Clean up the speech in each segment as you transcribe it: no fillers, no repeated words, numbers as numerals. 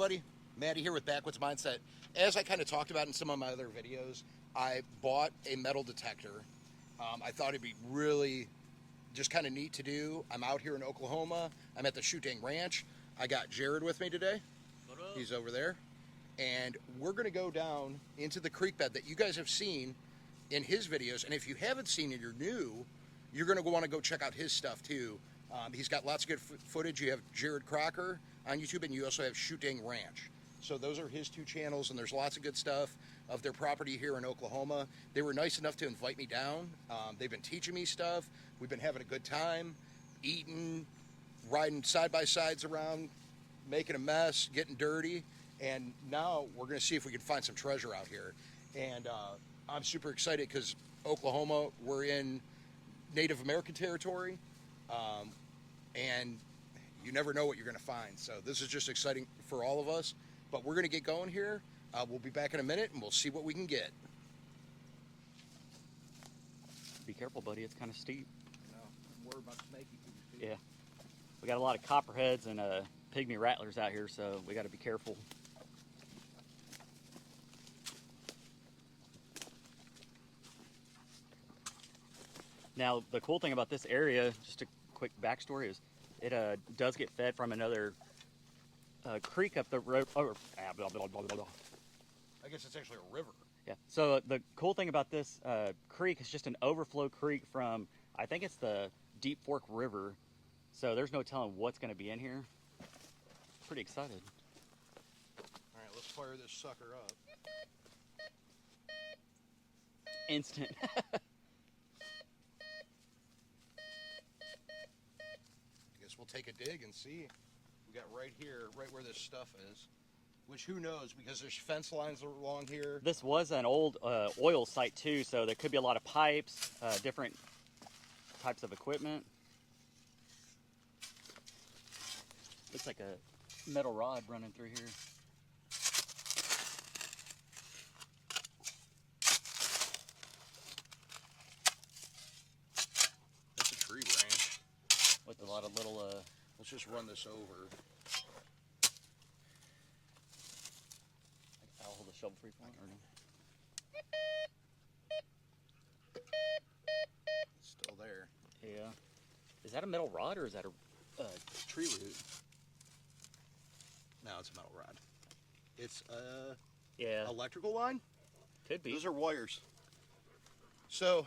everybody, Maddie here with Backwoods Mindset. As I kind of talked about in some of my other videos, I bought a metal detector. I thought it'd be really just kind of neat to do. I'm out here in Oklahoma. I'm at the SHOOTDANG Ranch. I got Jared with me today. He's over there. And we're going to go down into the creek bed that you guys have seen in his videos. And if you haven't seen it, you're new, you're going to want to go check out his stuff too. He's got lots of good footage. You have Jared Crocker on YouTube, and you also have SHOOTDANG Ranch. So those are his two channels, and there's lots of good stuff of their property here in Oklahoma. They were nice enough to invite me down. They've been teaching me stuff. We've been having a good time, eating, riding side-by-sides around, making a mess, getting dirty. And now we're going to see if we can find some treasure out here. And I'm super excited because Oklahoma, we're in Native American territory. And you never know what you're going to find. So this is just exciting for all of us. But we're going to get going here. We'll be back in a minute, and we'll see what we can get. Be careful, buddy. It's kind of steep. No, I'm worried about snaky things, too. Yeah. We got a lot of copperheads and pygmy rattlers out here, so we got to be careful. Now, the cool thing about this area, just a quick backstory, is it does get fed from another creek up the road. I guess it's actually a river. Yeah. So the cool thing about this creek is just an overflow creek from, I think it's the Deep Fork River. So there's no telling what's going to be in here. Pretty excited. All right, let's fire this sucker up. Instant. We'll take a dig and see. We got right here, right where this stuff is, which who knows, because there's fence lines along here. This was an old oil site too, so there could be a lot of pipes, different types of equipment. Looks like a metal rod running through here. That's a tree branch. With a lot of little, let's just run this over. I'll hold the shovel for you, or no? It's still there. Yeah. Is that a metal rod, or is that a tree root? No, it's a metal rod. It's yeah, electrical line? Could be. Those are wires. So,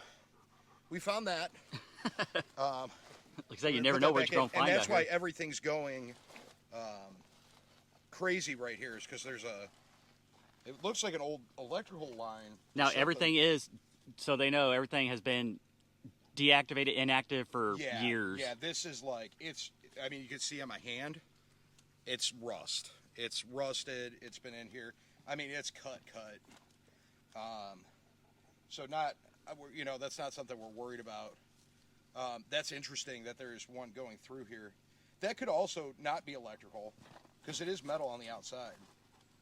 we found that. Like I say, you never know where you're going to find out. And that's why everything's going crazy right here, is because there's it looks like an old electrical line. Now everything is, so they know everything has been deactivated, inactive for years. Yeah, this is like, I mean, you can see on my hand, it's rust. It's rusted, it's been in here. I mean, it's cut. So not, you know, that's not something we're worried about. That's interesting that there's one going through here. That could also not be electrical, because it is metal on the outside.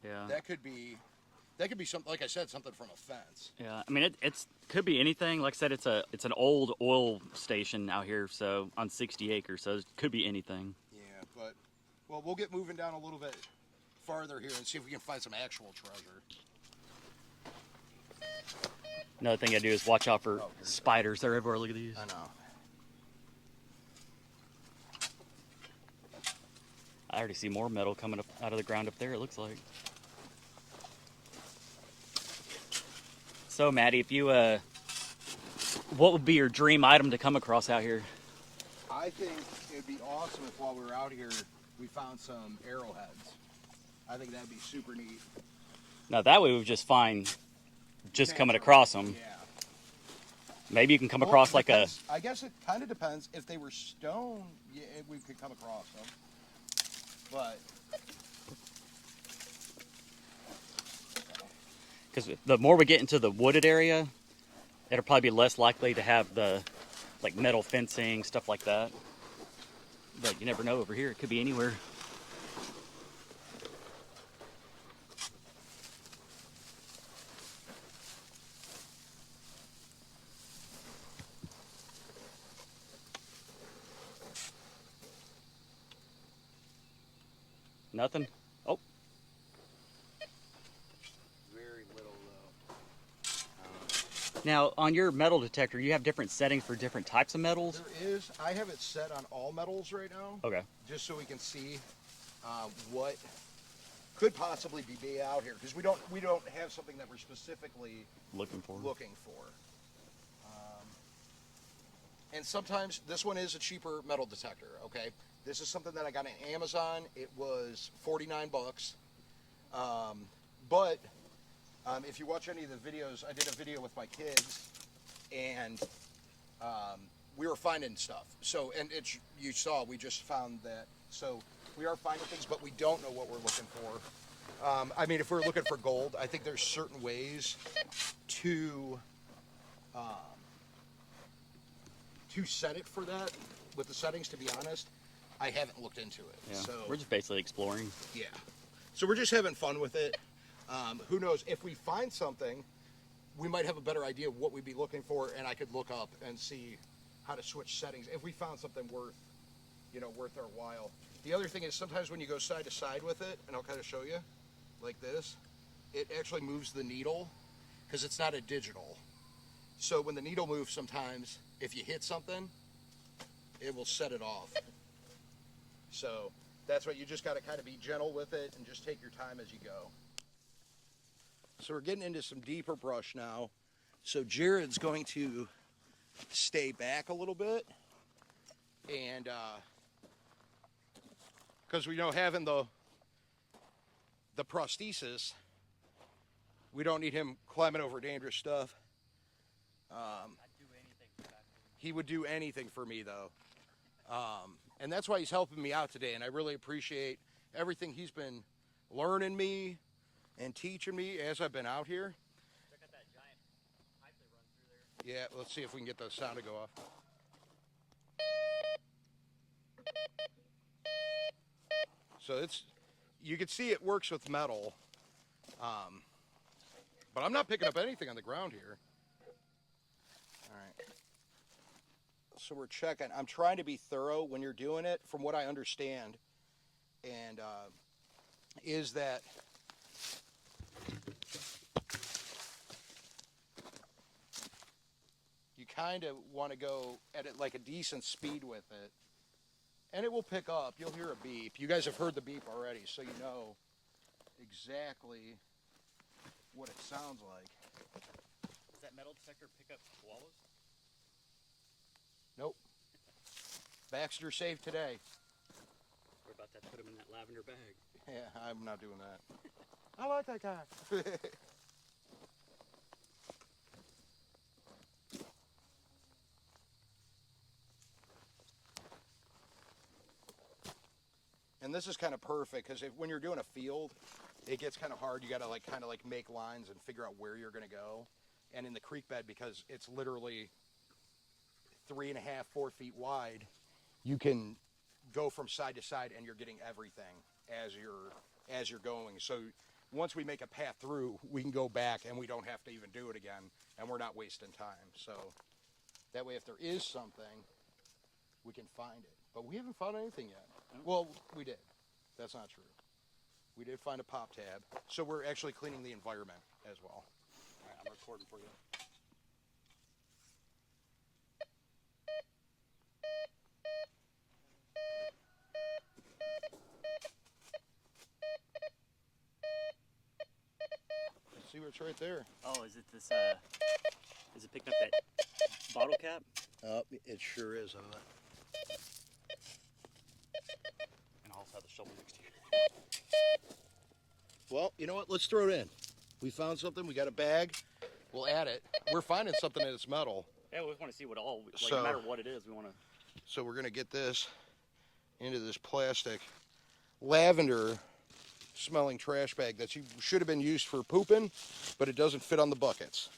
Yeah. That could be something, like I said, something from a fence. Yeah, I mean, it could be anything. Like I said, it's an old oil station out here, so on 60 acres, so it could be anything. Yeah, but, well, we'll get moving down a little bit farther here and see if we can find some actual treasure. Another thing I do is watch out for spiders. They're everywhere. Look at these. I know. I already see more metal coming up out of the ground up there, it looks like. So, Maddie, if you, what would be your dream item to come across out here? I think it'd be awesome if while we were out here, we found some arrowheads. I think that'd be super neat. Now, that way we would just find, coming across them. Yeah. Maybe you can come across like a... I guess it kind of depends. If they were stone, yeah, we could come across them. But because the more we get into the wooded area, it'll probably be less likely to have the like metal fencing, stuff like that. But you never know over here. It could be anywhere. Nothing? Oh, Now, on your metal detector, you have different settings for different types of metals? There is. I have it set on all metals right now. Okay. Just so we can see what could possibly be out here, because we don't have something that we're specifically Looking for. And sometimes this one is a cheaper metal detector. Okay, this is something that I got on Amazon. It was $49. But if you watch any of the videos, I did a video with my kids, and we were finding stuff. So, and you saw, we just found that. So we are finding things, but we don't know what we're looking for. I mean, if we're looking for gold, I think there's certain ways to set it for that. With the settings, to be honest, I haven't looked into it. Yeah. So We're just basically exploring. yeah. So we're just having fun with it. Who knows? If we find something, we might have a better idea of what we'd be looking for, and I could look up and see how to switch settings if we found something worth our while. The other thing is sometimes when you go side to side with it, and I'll kind of show you, like this, it actually moves the needle because it's not a digital. So when the needle moves, sometimes if you hit something, it will set it off. So that's why you just got to kind of be gentle with it and just take your time as you go. So we're getting into some deeper brush now. So Jared's going to stay back a little bit, and because we know having the prosthesis, we don't need him climbing over dangerous stuff. He would do anything for me, though. And that's why he's helping me out today, and I really appreciate everything he's been learning me and teaching me as I've been out here. Check out that giant pipe they run through there. Yeah, let's see if we can get the sound to go off. So you can see it works with metal, but I'm not picking up anything on the ground here. All right. So we're checking. I'm trying to be thorough when you're doing it, from what I understand, and is that you kind of want to go at it like a decent speed with it. And it will pick up. You'll hear a beep. You guys have heard the beep already, so you know exactly what it sounds like. Does that metal detector pick up koalas? Nope. Baxter saved today. We're about to put him in that lavender bag. Yeah, I'm not doing that. I like that guy. And this is kind of perfect because when you're doing a field, it gets kind of hard. You got to kind of make lines and figure out where you're going to go. And in the creek bed, because it's literally 3.5, 4 feet wide, you can go from side to side and you're getting everything as you're going. So once we make a path through, we can go back and we don't have to even do it again, and we're not wasting time. So that way, if there is something, we can find it. But we haven't found anything yet. Well, we did. That's not true. We did find a pop tab. So we're actually cleaning the environment as well. All right, I'm recording for you. See what's right there. Oh, is it this, is it picking up that bottle cap? It sure is. And I also have the shovel next to you. Well, you know what? Let's throw it in. We found something. We got a bag. We'll add it. We're finding something that's metal. Yeah, we just want to see what So- no matter what it is, we want to. So we're going to get this into this plastic lavender smelling trash bag that should have been used for pooping, but it doesn't fit on the buckets.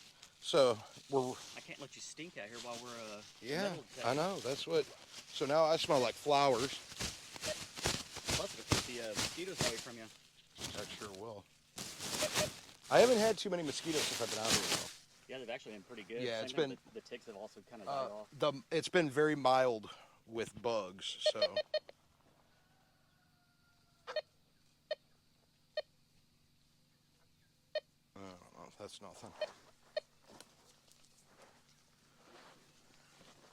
So I can't let you stink out here while we're yeah, metal detector. I know. That's what. So now I smell like flowers. Plus, it'll keep the mosquitoes away from you. I sure will. I haven't had too many mosquitoes since I've been out here, though. Yeah, they've actually been pretty good. Yeah, Same it's time been- the ticks have also kind of died off. It's been very mild with bugs, so. I don't know if that's nothing.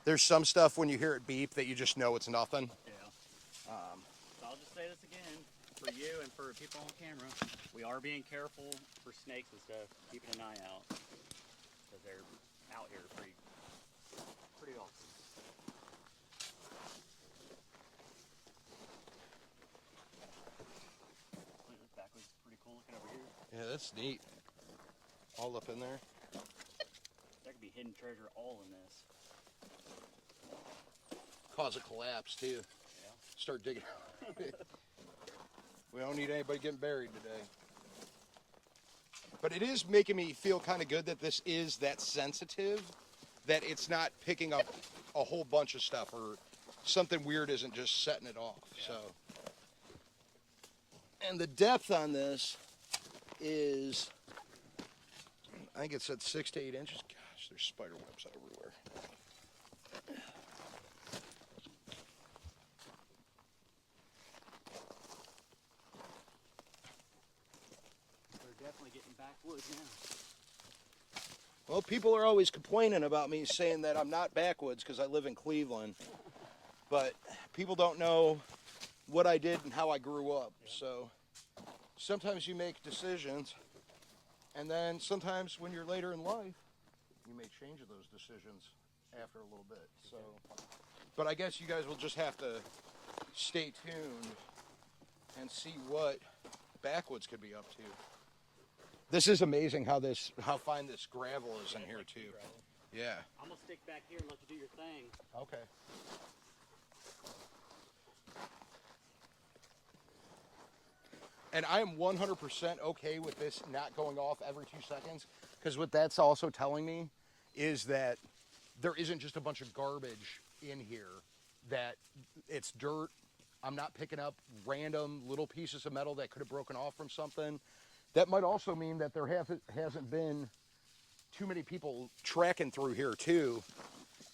There's some stuff when you hear it beep that you just know it's nothing. Yeah. So I'll just say this again for you and for people on camera. We are being careful for snakes and stuff, keeping an eye out because they're out here pretty often. Look, this backwoods is pretty cool looking over here. Yeah, that's neat. All up in there. There could be hidden treasure all in this. Cause a collapse too. Yeah. Start digging. We don't need anybody getting buried today. But it is making me feel kind of good that this is that sensitive, that it's not picking up a whole bunch of stuff or something weird isn't just setting it off. Yeah. So, and the depth on this is, I think it's at 6 to 8 inches. Gosh, there's spider webs everywhere. Definitely getting backwoods now. Well, people are always complaining about me saying that I'm not backwoods because I live in Cleveland. But people don't know what I did and how I grew up. Yeah. So sometimes you make decisions, and then sometimes when you're later in life, you may change those decisions after a little bit. So, but I guess you guys will just have to stay tuned and see what backwoods could be up to. This is amazing how fine this gravel is in here too. Yeah. I'm gonna stick back here and let you do your thing. Okay. And I am 100% okay with this not going off every 2 seconds, because what that's also telling me is that there isn't just a bunch of garbage in here, that it's dirt. I'm not picking up random little pieces of metal that could have broken off from something. That might also mean that there hasn't been too many people tracking through here too,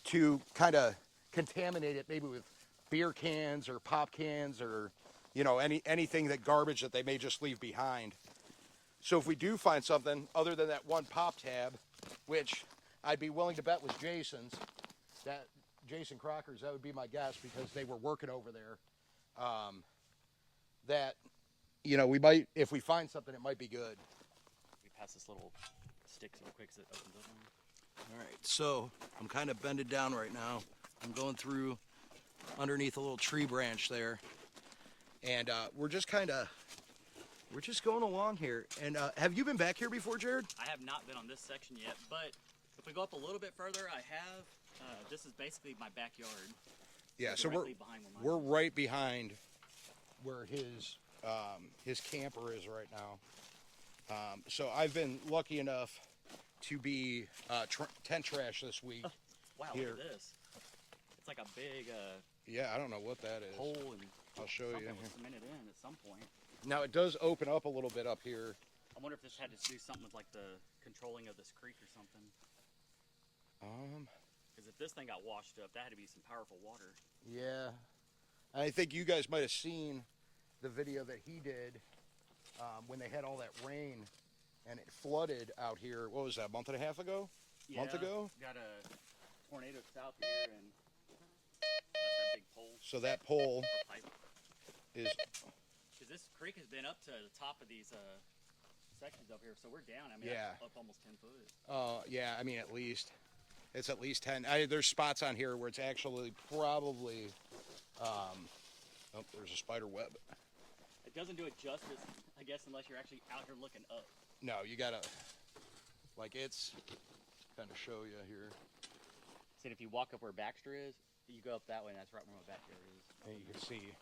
to kind of contaminate it, maybe with beer cans or pop cans or, you know, anything that garbage that they may just leave behind. So if we do find something other than that one pop tab, which I'd be willing to bet was Jason's, that Jason Crocker's, that would be my guess because they were working over there. That, you know, we might, if we find something, it might be good. We pass this little stick real quick so it opens up. All right, so I'm kind of bended down right now. I'm going through underneath a little tree branch there. And we're just going along here. And have you been back here before, Jared? I have not been on this section yet, but if we go up a little bit further, I have. This is basically my backyard. Yeah, so we're right behind where his camper is right now. So I've been lucky enough to be tent trash this week. Oh, wow, here. Look at this. It's like a big yeah, I don't know what that is. hole, and I'll show you. something was cemented in at some point. Now it does open up a little bit up here. I wonder if this had to do something with like the controlling of this creek or something. Because if this thing got washed up, that had to be some powerful water. Yeah, I think you guys might have seen the video that he did when they had all that rain and it flooded out here. What was that, a month and a half ago? Yeah, month ago? Got a tornado south here, and that's that big pole. So that pole pipe. is... Because this creek has been up to the top of these sections up here, so we're down. I mean, yeah, up almost 10 foot. Yeah, I mean, at least. It's at least 10. There's spots on here where it's actually probably... oh, there's a spider web. It doesn't do it justice, I guess, unless you're actually out here looking up. No, you gotta, like, it's kind of show you here. See, if you walk up where Baxter is, you go up that way, and that's right where my backyard is. And you can see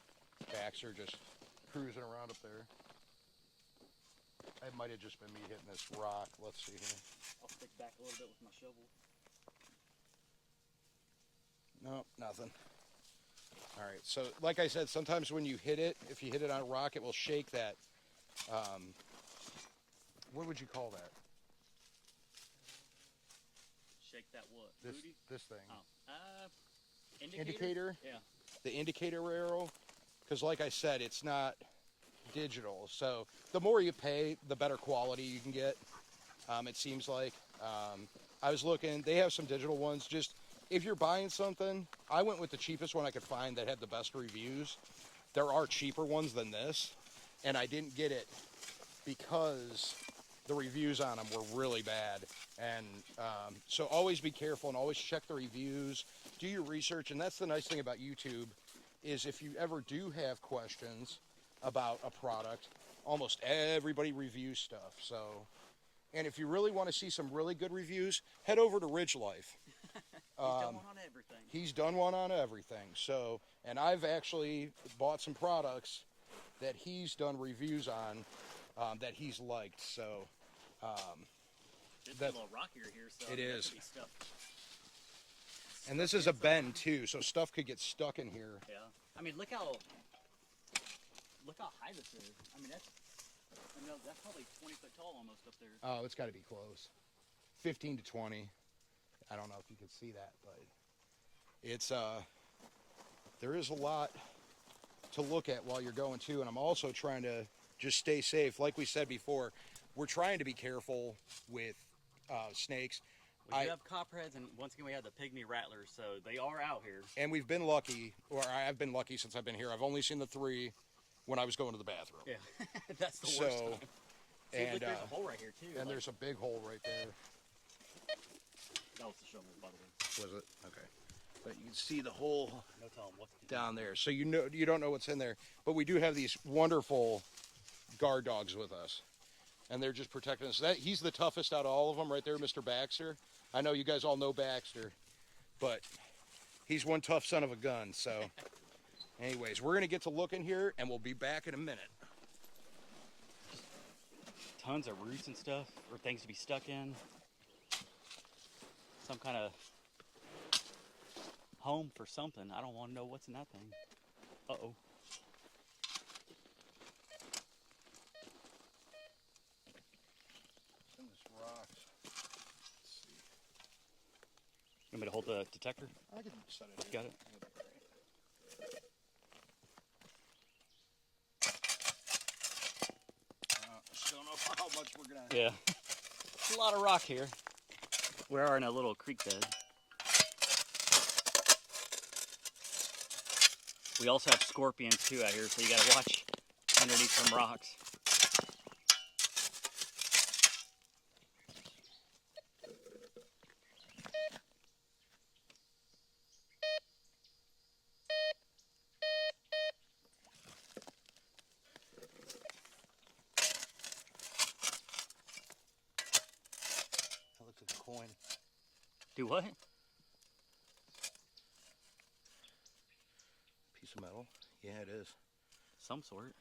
Baxter just cruising around up there. It might have just been me hitting this rock. Let's see here. I'll stick back a little bit with my shovel. No, nothing. All right, so like I said, sometimes when you hit it, if you hit it on a rock, it will shake that. What would you call that? Shake that what? This thing. Oh. Indicator? Yeah. The indicator arrow, because like I said, it's not digital. So the more you pay, the better quality you can get. It seems like. I was looking, they have some digital ones. Just if you're buying something, I went with the cheapest one I could find that had the best reviews. There are cheaper ones than this, and I didn't get it because the reviews on them were really bad. And so always be careful and always check the reviews, do your research. And that's the nice thing about YouTube, is if you ever do have questions about a product, almost everybody reviews stuff. So, and if you really want to see some really good reviews, head over to Ridge Life. He's done one on everything. He's done one on everything. So, and I've actually bought some products that he's done reviews on that he's liked. So, it's a little rockier here, so it is. Be stuff. And this is a bend too, so stuff could get stuck in here. Yeah. I mean, look how high this is. I mean, that's probably 20 foot tall almost up there. Oh, it's got to be close. 15 to 20. I don't know if you can see that, but it's there is a lot to look at while you're going too. And I'm also trying to just stay safe. Like we said before, we're trying to be careful with snakes. We do have copperheads, and once again we have the pygmy rattlers, so they are out here. And we've been lucky, or I've been lucky since I've been here. I've only seen the 3 when I was going to the bathroom. Yeah, that's the worst time. See, And look, there's a hole right here too. And like, there's a big hole right there. That was the shovel, by the way. Was it? Okay. But you can see the hole no telling what's down there. So you don't know what's in there. But we do have these wonderful guard dogs with us. And they're just protecting us. He's the toughest out of all of them right there, Mr. Baxter. I know you guys all know Baxter, but he's one tough son of a gun. So anyways, we're going to get to looking here, and we'll be back in a minute. Tons of roots and stuff, or things to be stuck in. Some kind of home for something. I don't want to know what's in that thing. Uh-oh. Some of this rocks. Let's see. You want me to hold the detector? I can set it here. Got it. Still don't know how much we're gonna. Yeah. There's a lot of rock here. We are in a little creek bed. We also have scorpions too out here, so you gotta watch underneath some rocks. That looks like a coin. Do what? Piece of metal. Yeah, it is. Some sort.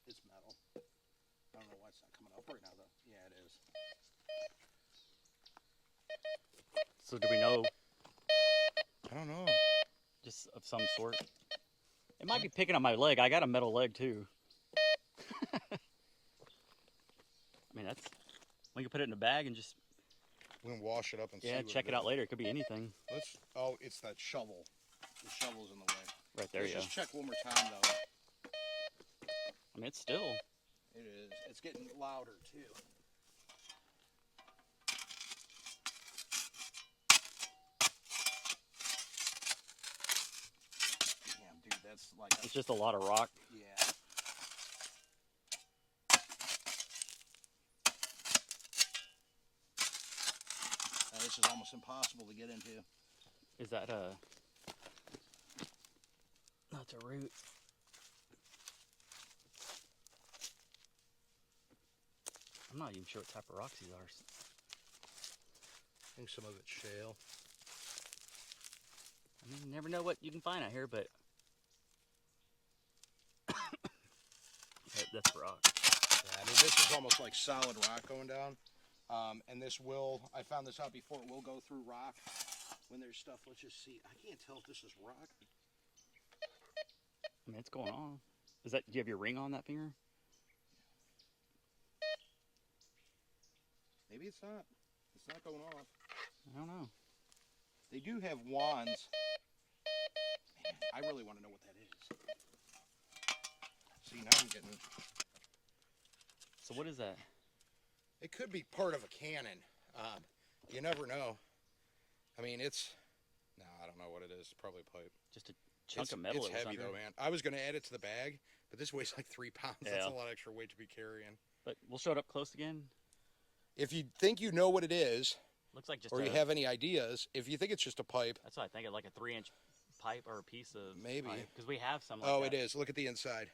It's metal. I don't know why it's not coming up right now, though. Yeah, it is. So do we know? I don't know. Just of some sort. It might be picking up my leg. I got a metal leg too. I mean, we can put it in a bag and just We can wash it up and see. yeah, check it out later. It could be anything. Oh, it's that shovel. The shovel's in the way. Right there, Let's yeah. just check one more time, though. I mean, it's still. It is. It's getting louder, too. Damn, dude, that's like... It's just a lot of rock. Yeah. This is almost impossible to get into. Is that that's a root. I'm not even sure what type of rocks these are. I think some of it's shale. I mean, you never know what you can find out here, but that's rock. Yeah, I mean, this is almost like solid rock going down. And this I found this out before, it will go through rock when there's stuff. Let's just see. I can't tell if this is rock. I mean, it's going on. Do you have your ring on that finger? Maybe it's not. It's not going off. I don't know. They do have wands. Man, I really want to know what that is. now I'm getting... So what is that? It could be part of a cannon. You never know. I mean, it's... No, I don't know what it is. It's probably a pipe. Just a chunk of metal. It's heavy, though, man. I was going to add it to the bag, but this weighs like 3 pounds. Yeah. That's a lot of extra weight to be carrying. But we'll show it up close again. If you think you know what it is, looks like just or you have any ideas, if you think it's just a pipe... That's what I think, like a 3-inch pipe or a piece of... Maybe. Because we have some like Oh, that. it is. Look at the inside.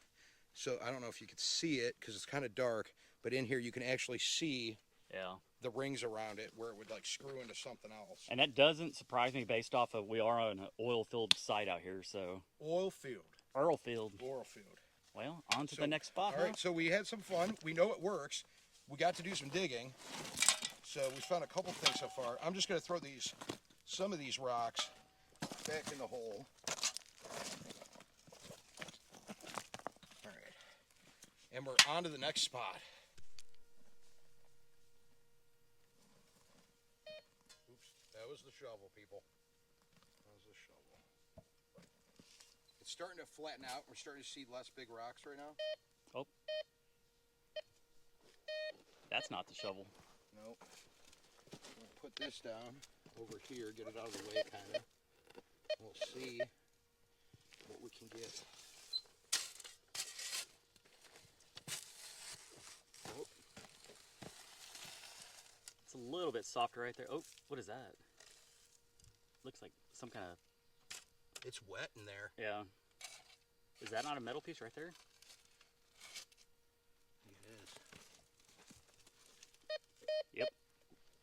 So I don't know if you could see it because it's kind of dark, but in here you can actually see the rings around it where it would like screw into something else. And that doesn't surprise me based off of we are on an oil-filled site out here, so... Oil field. Oil field. Well, on to the next spot, All right, so we had some fun. We know it works. We got to do some digging. So we found a couple things so far. I'm just going to throw some of these rocks back in the hole. All right. And we're on to the next spot. Oops, that was the shovel, people. That was the shovel. It's starting to flatten out. We're starting to see less big rocks right now. Oh. That's not the shovel. Nope. We'll put this down over here, get it out of the way, kind of. We'll see what we can get. Oh. It's a little bit softer right there. Oh, what is that? Looks like some kind of... It's wet in there. Yeah. Is that not a metal piece right there? It is. Yep.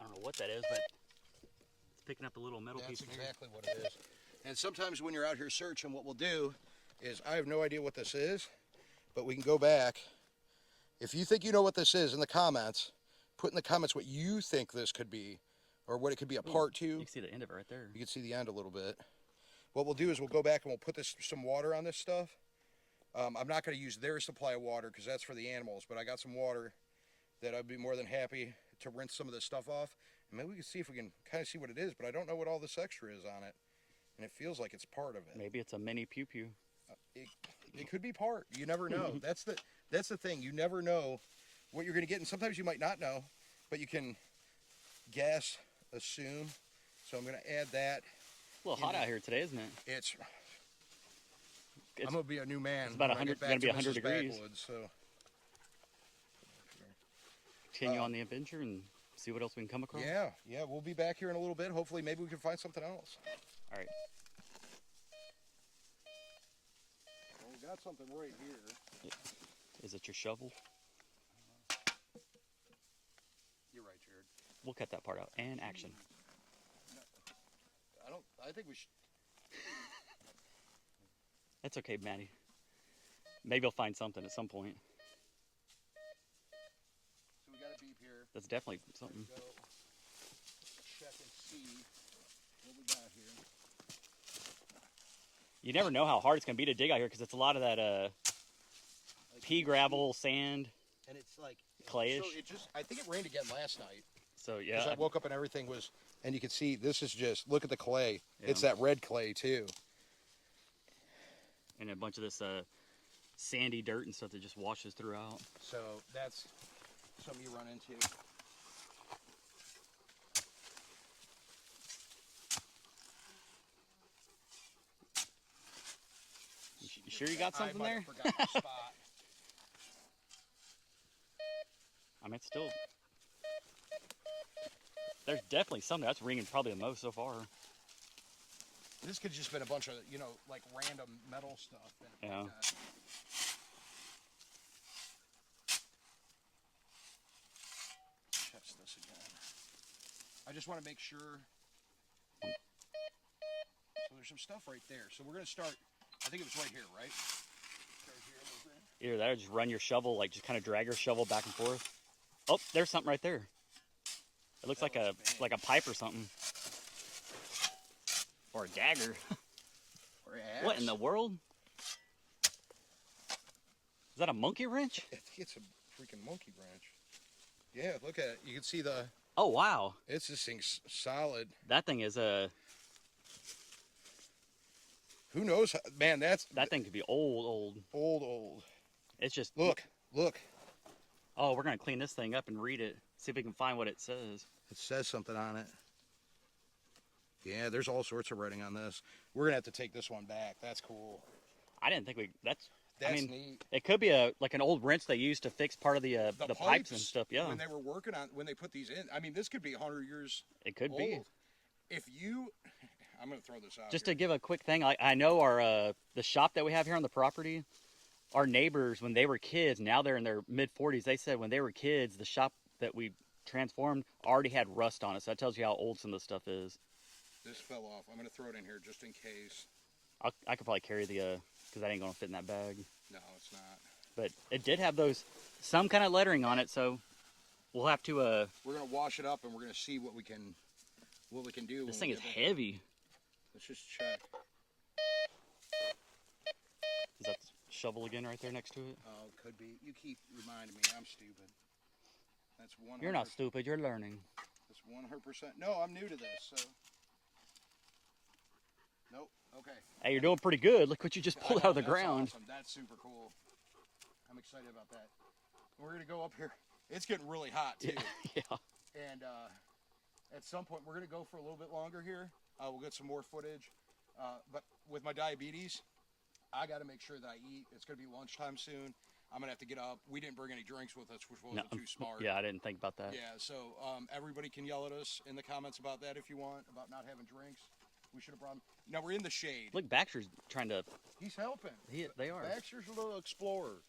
I don't know what that is, but it's picking up a little metal piece. That's exactly what it is. And sometimes when you're out here searching, what we'll do is, I have no idea what this is, but we can go back. If you think you know what this is in the comments, put in the comments what you think this could be, or what it could be a part to. You can see the end of it right there. You can see the end a little bit. What we'll do is we'll go back and we'll put some water on this stuff. I'm not going to use their supply of water because that's for the animals, but I got some water that I'd be more than happy to rinse some of this stuff off. And maybe we can see if we can kind of see what it is, but I don't know what all this extra is on it. And it feels like it's part of it. Maybe it's a mini pew-pew. It could be part. You never know. That's the thing. You never know what you're going to get, and sometimes you might not know, but you can guess, assume. So I'm going to add that. A little hot out here today, isn't it? I'm going to be a new man. It's about 100, going to be 100 degrees. Backwoods, so. Continue on the adventure and see what else we can come across. Yeah, we'll be back here in a little bit. Hopefully, maybe we can find something else. All right. Well, we got something right here. Is it your shovel? You're right, Jared. We'll cut that part out. And action. I think we should. That's okay, Maddie. Maybe I'll find something at some point. So we got a beep here. That's definitely something. Go check and see what we got here. You never know how hard it's going to be to dig out here because it's a lot of that pea gravel, sand, and it's like clayish. So I think it rained again last night. So yeah. Because I woke up and everything was, and you can see this is just, look at the clay. Yeah. It's that red clay too. And a bunch of this sandy dirt and stuff that just washes throughout. So that's something you run into. You sure you got something there? Forgot the spot. I mean, it's still... There's definitely something that's ringing probably the most so far. This could have just been a bunch of, like random metal stuff. Yeah. Like that. Test this again. I just want to make sure. So there's some stuff right there. So we're going to start, I think it was right here, right? Start here a little bit. Either that or just run your shovel, like just kind of drag your shovel back and forth. Oh, there's something right there. It looks like a pipe or something. Or a dagger. Or axe. What in the world? Is that a monkey wrench? I think it's a freaking monkey wrench. Yeah, look at it. You can see the... Oh, wow. This thing's solid. That thing is a... Who knows? Man, that thing could be old. Old. It's just Look. Oh, we're gonna clean this thing up and read it. See if we can find what it says. It says something on it. Yeah, there's all sorts of writing on this. We're gonna have to take this one back. That's cool. I didn't think we. That's That's I mean, neat. it could be like an old wrench they used to fix part of the pipes and stuff. Yeah, When they were working on, when they put these in, I mean, this could be 100 years. It could old. be. If you, I'm gonna throw this out. Just here. to give a quick thing, I know our the shop that we have here on the property. Our neighbors, when they were kids, now they're in their mid-40s. They said when they were kids, the shop that we transformed already had rust on it. So that tells you how old some of the stuff is. This fell off. I'm gonna throw it in here just in case. I could probably carry the because that ain't gonna fit in that bag. No, it's not. But it did have some kind of lettering on it, so we'll have to. We're gonna wash it up and we're gonna see what we can do. This thing is heavy. Let's just check. Is that the shovel again right there next to it? Oh, it could be. You keep reminding me I'm stupid. That's 100%. You're not stupid. You're learning. That's 100%. No, I'm new to this, so. Nope. Okay. Hey, you're doing pretty good. Look what you just pulled out of the ground. Awesome. That's super cool. I'm excited about that. We're gonna go up here. It's getting really hot too. Yeah. And at some point, we're gonna go for a little bit longer here. We'll get some more footage. But with my diabetes, I got to make sure that I eat. It's gonna be lunchtime soon. I'm gonna have to get up. We didn't bring any drinks with us, which wasn't too smart. Yeah, I didn't think about that. Yeah. So everybody can yell at us in the comments about that if you want, about not having drinks. We should have brought them. Now we're in the shade. Look, Baxter's trying to. He's helping. They are. Baxter's a little explorer.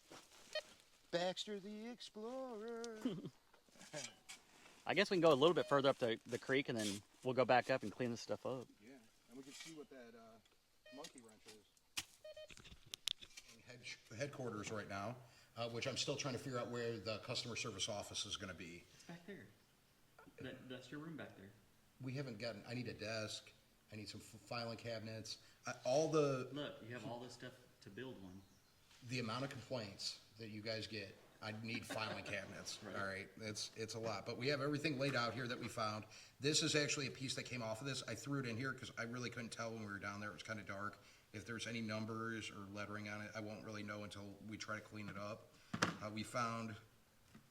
Baxter the Explorer. I guess we can go a little bit further up the creek, and then we'll go back up and clean this stuff up. Yeah, and we can see what that monkey wrench is. Headquarters right now, which I'm still trying to figure out where the customer service office is going to be. It's back there. That's your room back there. We haven't gotten. I need a desk. I need some filing cabinets. All the Look, you have all this stuff to build one. The amount of complaints that you guys get, I need filing cabinets. Right. All right, it's a lot, but we have everything laid out here that we found. This is actually a piece that came off of this. I threw it in here because I really couldn't tell when we were down there. It was kind of dark. If there's any numbers or lettering on it, I won't really know until we try to clean it up. We found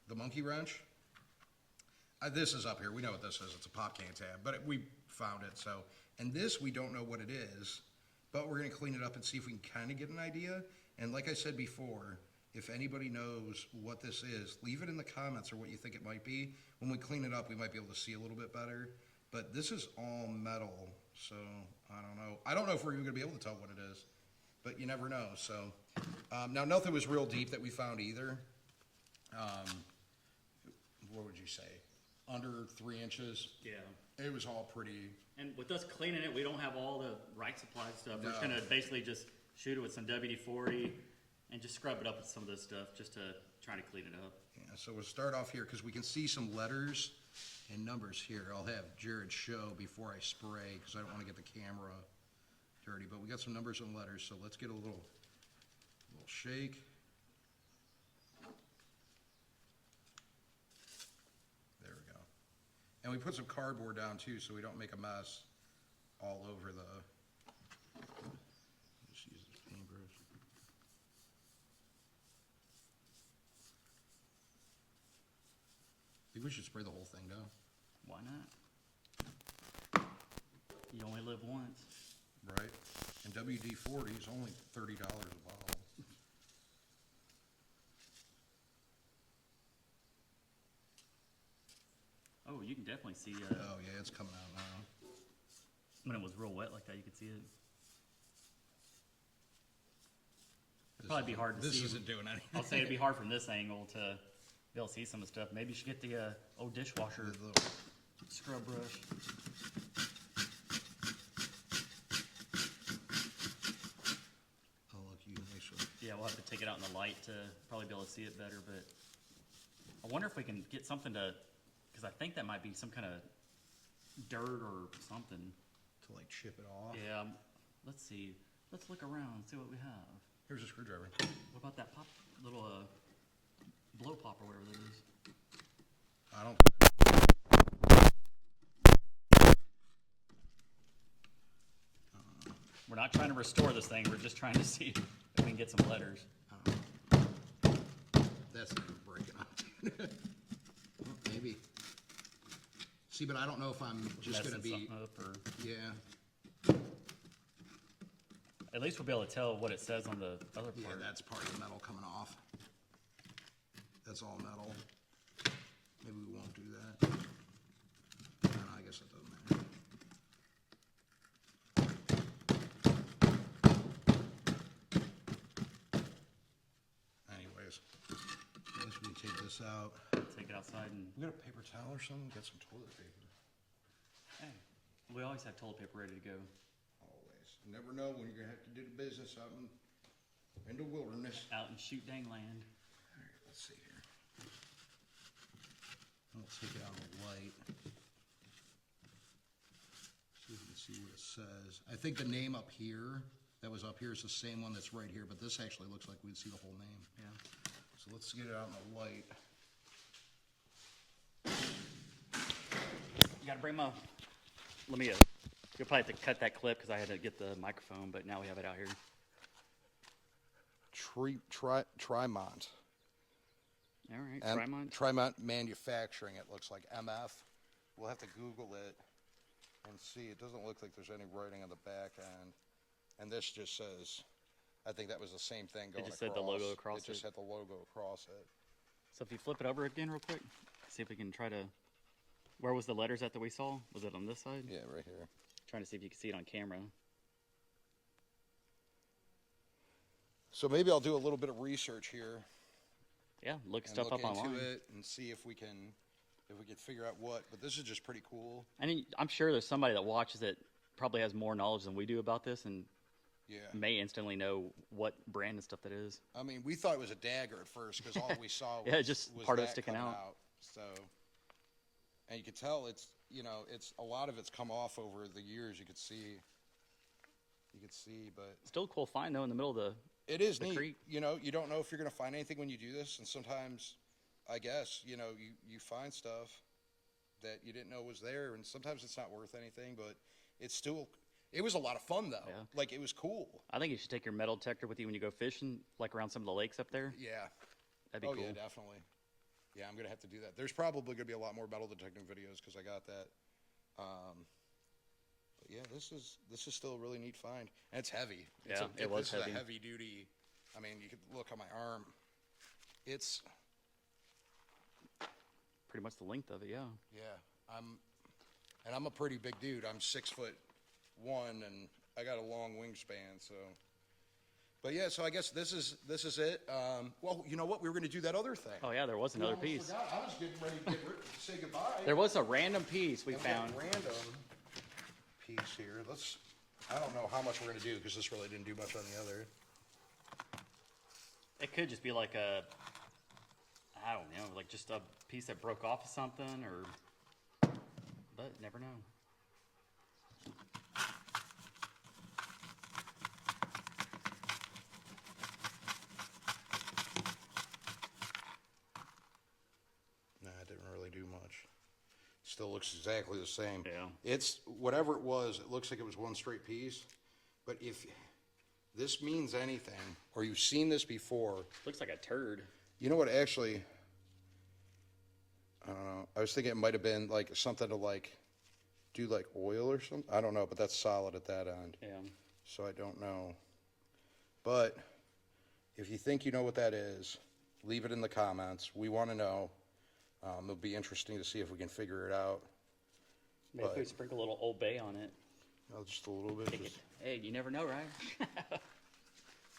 the monkey wrench. This is up here. We know what this is. It's a pop can tab, but we found it. So, and this we don't know what it is, but we're gonna clean it up and see if we can kind of get an idea. And like I said before, if anybody knows what this is, leave it in the comments or what you think it might be. When we clean it up, we might be able to see a little bit better. But this is all metal, so I don't know. I don't know if we're even gonna be able to tell what it is, but you never know. So now nothing was real deep that we found either. What would you say? Under 3 inches. Yeah. It was all pretty. And with us cleaning it, we don't have all the right supplies stuff. We're just gonna basically just shoot it with some WD-40 and just scrub it up with some of this stuff just to try to clean it up. Yeah, so we'll start off here because we can see some letters and numbers here. I'll have Jared show before I spray because I don't want to get the camera dirty, but we got some numbers and letters, so let's get a little shake. There we go. And we put some cardboard down too so we don't make a mess all over the. Just use this paintbrush. I think we should spray the whole thing down. Why not? You only live once. Right. And WD-40 is only $30 a bottle. Oh, you can definitely see. Oh yeah, it's coming out now. When it was real wet like that, you could see it. It'd probably be hard to see. This isn't doing anything. I'll say it'd be hard from this angle to be able to see some of the stuff. Maybe you should get the old dishwasher scrub brush. Oh look, you make sure. Yeah, we'll have to take it out in the light to probably be able to see it better. But I wonder if we can get something to, because I think that might be some kind of dirt or something. To like chip it off. Yeah, let's see. Let's look around and see what we have. Here's a screwdriver. What about that little blow pop or whatever that is? I don't. We're not trying to restore this thing. We're just trying to see if we can get some letters. See, but I don't know if I'm just going to be, something up or... yeah. At least we'll be able to tell what it says on the other part. Yeah, that's part of the metal coming off. That's all metal. Maybe we won't do that. No, I guess that doesn't matter. Anyways, I guess we take this out. Take it outside and... We got a paper towel or something? Got some toilet paper. Hey, we always have toilet paper ready to go. Always. You never know when you're going to have to do the business out in the wilderness. Out in Shootdang land. All right, let's see here. I'll take it out of the light. See if we can see what it says. I think the name up here, that was up here, is the same one that's right here, but this actually looks like we'd see the whole name. Yeah. So let's get it out in the light. You gotta bring my... Let me... You'll probably have to cut that clip because I had to get the microphone, but now we have it out here. Trimont. All right, Trimont. Trimont Manufacturing, it looks like, MF. We'll have to Google it and see. It doesn't look like there's any writing on the back end. And this just says, I think that was the same thing going across. It just said the logo across it. It just had the logo across it. So if you flip it over again real quick, see if we can try to... Where was the letters at that we saw? Was it on this side? Yeah, right here. Trying to see if you can see it on camera. So maybe I'll do a little bit of research here. Yeah, look stuff up online. Look into it and see if we can figure out what. But this is just pretty cool. I mean, I'm sure there's somebody that watches it probably has more knowledge than we do about this and may instantly know what brand and stuff that is. I mean, we thought it was a dagger at first because all we saw was, just was part of it that sticking coming out. So, and you could tell it's, it's a lot of it's come off over the years. You could see, but Still a cool find though in the middle of the... It is neat. creek. You don't know if you're going to find anything when you do this, and sometimes, I guess, you find stuff that you didn't know was there, and sometimes it's not worth anything, but it was a lot of fun, though. Yeah. Like, it was cool. I think you should take your metal detector with you when you go fishing, like around some of the lakes up there. Yeah. That'd be cool. Yeah, definitely. Yeah, I'm going to have to do that. There's probably going to be a lot more metal detecting videos because I got that. But yeah, this is still a really neat find, and it's heavy. It was heavy. This is a heavy duty. I mean, you could look on my arm. It's pretty much the length of it. Yeah. Yeah, I'm a pretty big dude. I'm 6'1", and I got a long wingspan. So, but yeah, so I guess this is it. Well, you know what? We were going to do that other thing. Oh yeah, there was another piece. Forgot. I was getting ready to say goodbye. There was a random piece we found. Random piece here. I don't know how much we're going to do because this really didn't do much on the other. It could just be like I don't know, like just a piece that broke off of something, but never know. Nah, it didn't really do much. Still looks exactly the same. Yeah. It's whatever it was. It looks like it was one straight piece. But if this means anything, or you've seen this before, Looks like a turd. you know what? Actually, I don't know. I was thinking it might have been like something to do like oil or something. I don't know, but that's solid at that end. Yeah. So I don't know. But if you think you know what that is, leave it in the comments. We want to know. It'll be interesting to see if we can figure it out. Maybe if we sprinkle a little Old Bay on it. Just a little bit. Hey, you never know, right?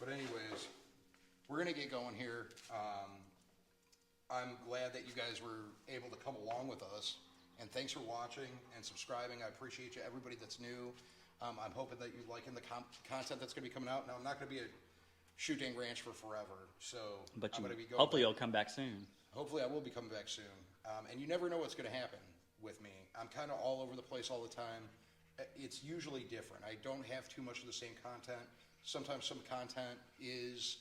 But anyways, we're going to get going here. I'm glad that you guys were able to come along with us. And thanks for watching and subscribing. I appreciate you, everybody that's new. I'm hoping that you're liking the content that's going to be coming out. Now, I'm not going to be a Shootdang Ranch for forever. So But I'm going to be going. hopefully you'll come back soon. Hopefully I will be coming back soon. And you never know what's going to happen with me. I'm kind of all over the place all the time. It's usually different. I don't have too much of the same content. Sometimes some content is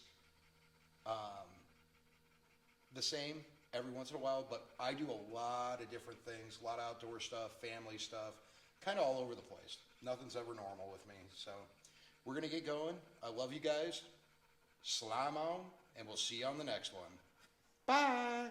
the same every once in a while, but I do a lot of different things, a lot of outdoor stuff, family stuff, kind of all over the place. Nothing's ever normal with me. So we're going to get going. I love you guys. Slamo, and we'll see you on the next one. Bye.